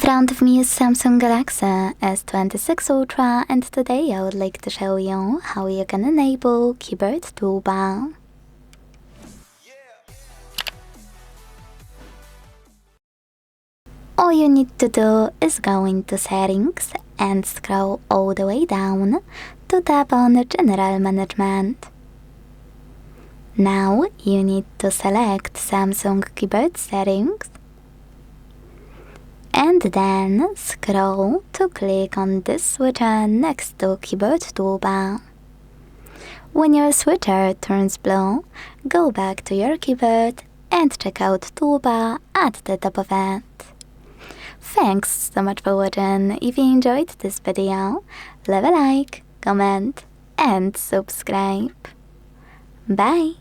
front of me is Samsung Galaxy S26 Ultra, and today I would like to show you how you can enable keyboard toolbar. All you need to do is go into settings and scroll all the way down to tap on general management. Now you need to select Samsung keyboard settings and then scroll to click on this switcher next to keyboard toolbar. When your switcher turns blue, go back to your keyboard and check out toolbar at the top of it. Thanks so much for watching. If you enjoyed this video, leave a like, comment and subscribe. Bye!